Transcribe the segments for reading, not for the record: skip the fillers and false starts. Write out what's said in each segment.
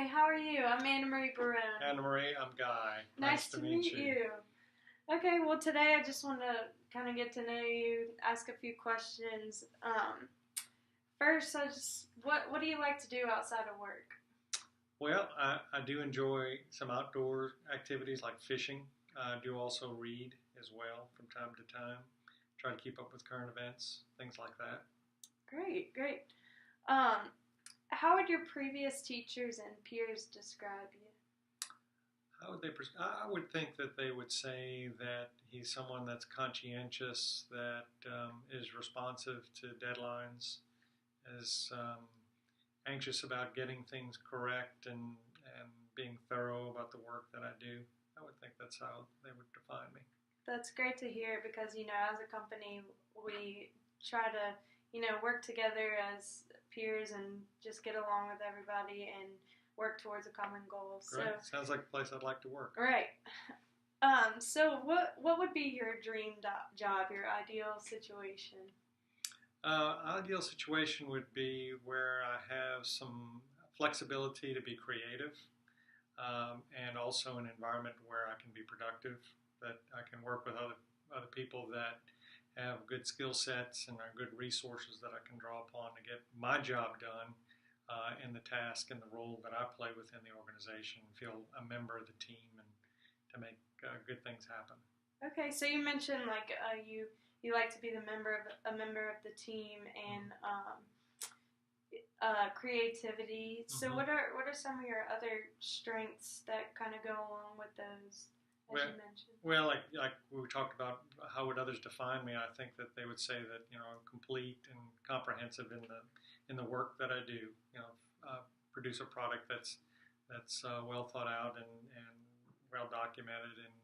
Hi, how are you? I'm Anna Marie Barone. Anna Marie, I'm Guy. Nice to meet you. Okay, well today I just want to kind of get to know you, ask a few questions. First, what do you like to do outside of work? Well, I do enjoy some outdoor activities like fishing. I do also read as well from time to time. Try to keep up with current events, things like that. Great, great. Um, how would your previous teachers and peers describe you? How would they? I would think that they would say that he's someone that's conscientious, that is responsive to deadlines, is anxious about getting things correct, and being thorough about the work that I do. I would think that's how they would define me. That's great to hear because, as a company, we try to, work together as peers and just get along with everybody and work towards a common goal. Great. Sounds like a place I'd like to work. Right. So what would be your dream job, your ideal situation? Ideal situation would be where I have some flexibility to be creative, and also an environment where I can be productive, that I can work with other people that have good skill sets and are good resources that I can draw upon to get my job done, in the task and the role that I play within the organization, feel a member of the team, and to make good things happen. Okay, so you mentioned you like to be a member of the team and creativity. So Mm-hmm. what are some of your other strengths that kind of go along with those, as you mentioned? Well, like we talked about, how would others define me? I think that they would say that I'm complete and comprehensive in the work that I do. Produce a product that's well thought out and well documented, and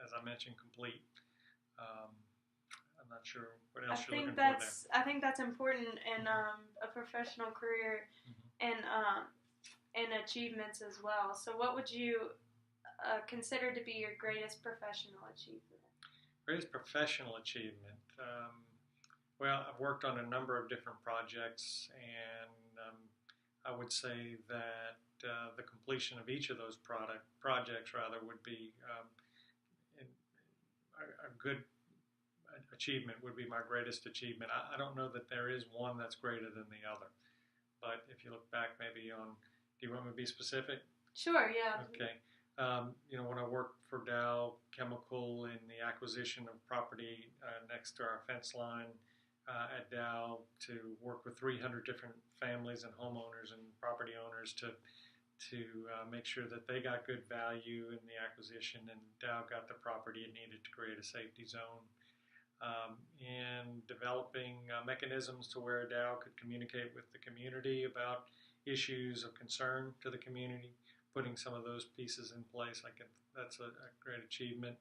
as I mentioned, complete. I'm not sure what else you're looking for there. I think that's important in a professional career, Mm-hmm. and achievements as well. So what would you consider to be your greatest professional achievement? Greatest professional achievement. Well, I've worked on a number of different projects, and I would say that the completion of each of those projects would be a good achievement, would be my greatest achievement. I don't know that there is one that's greater than the other, but if you look back maybe on, do you want me to be specific? Sure, yeah. Okay. When I worked for Dow Chemical in the acquisition of property next to our fence line at Dow, to work with 300 different families and homeowners and property owners to make sure that they got good value in the acquisition, and Dow got the property it needed to create a safety zone. And developing mechanisms to where Dow could communicate with the community about issues of concern to the community, putting some of those pieces in place. That's a great achievement.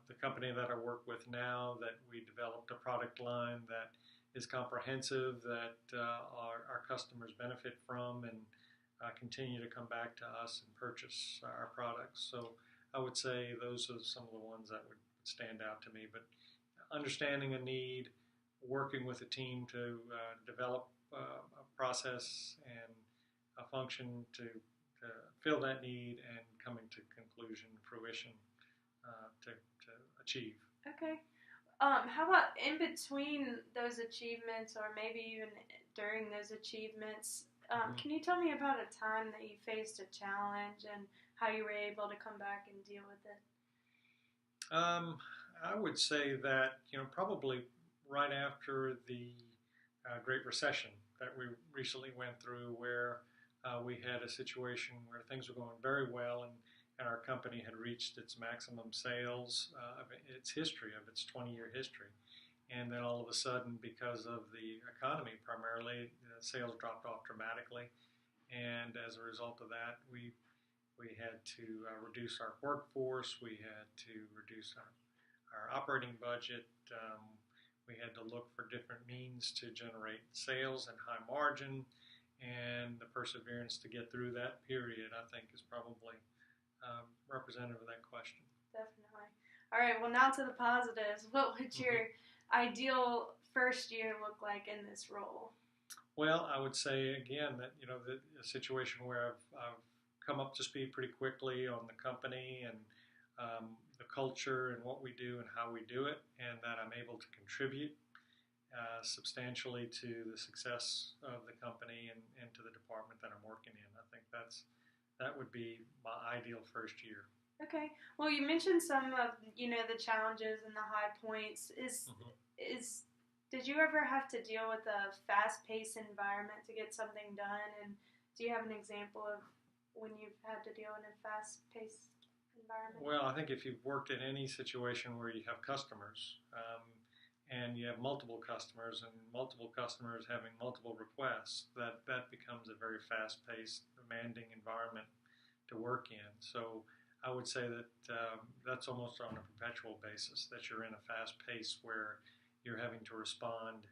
The company that I work with now, that we developed a product line that is comprehensive, that our customers benefit from, and continue to come back to us and purchase our products. So I would say those are some of the ones that would stand out to me. But understanding a need, working with a team to develop a process and a function to fill that need, and coming to conclusion, fruition, to achieve. Okay. How about in between those achievements, or maybe even during those achievements, can you tell me about a time that you faced a challenge and how you were able to come back and deal with it? I would say that, probably right after the Great Recession that we recently went through, where we had a situation where things were going very well, and our company had reached its maximum sales of its history, of its 20-year history. And then all of a sudden, because of the economy primarily, sales dropped off dramatically. And as a result of that, we had to reduce our workforce. We had to reduce our operating budget. We had to look for different means to generate sales and high margin. And the perseverance to get through that period, I think, is probably representative of that question. Definitely. All right, well, now to the positives. What would your ideal first year look like in this role? Well, I would say again that a situation where I've come up to speed pretty quickly on the company and the culture and what we do and how we do it, and that I'm able to contribute substantially to the success of the company and to the department that I'm working in. I think that would be my ideal first year. Okay. Well, you mentioned some of the challenges and the high points. Mm-hmm. Is Did you ever have to deal with a fast-paced environment to get something done? And do you have an example of when you've had to deal in a fast-paced environment? Well, I think if you've worked in any situation where you have customers and you have multiple customers and multiple customers having multiple requests, that becomes a very fast-paced, demanding environment to work in. So I would say that that's almost on a perpetual basis, that you're in a fast pace where you're having to respond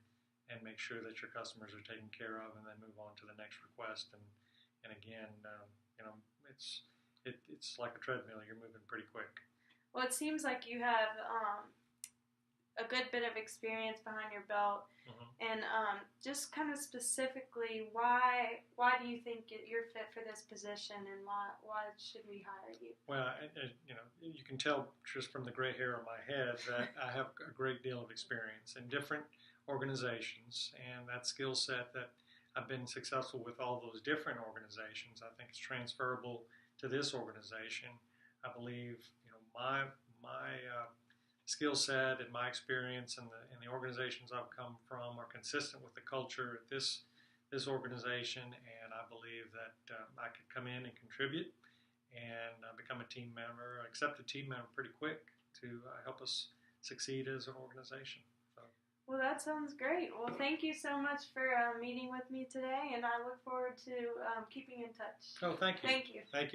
and make sure that your customers are taken care of, and then move on to the next request. And again, it's like a treadmill. You're moving pretty quick. Well, it seems like you have a good bit of experience behind your belt, Mm-hmm. and just kind of specifically, why do you think you're fit for this position, and why should we hire you? Well, you can tell just from the gray hair on my head that I have a great deal of experience in different organizations, and that skill set that I've been successful with all those different organizations, I think is transferable to this organization. I believe, my skill set and my experience and the organizations I've come from are consistent with the culture at this organization, and I believe that I could come in and contribute and become a team member, accept a team member pretty quick to help us succeed as an organization. So. Well, that sounds great. Well, thank you so much for meeting with me today, and I look forward to keeping in touch. Oh, thank you. Thank you. Thank you.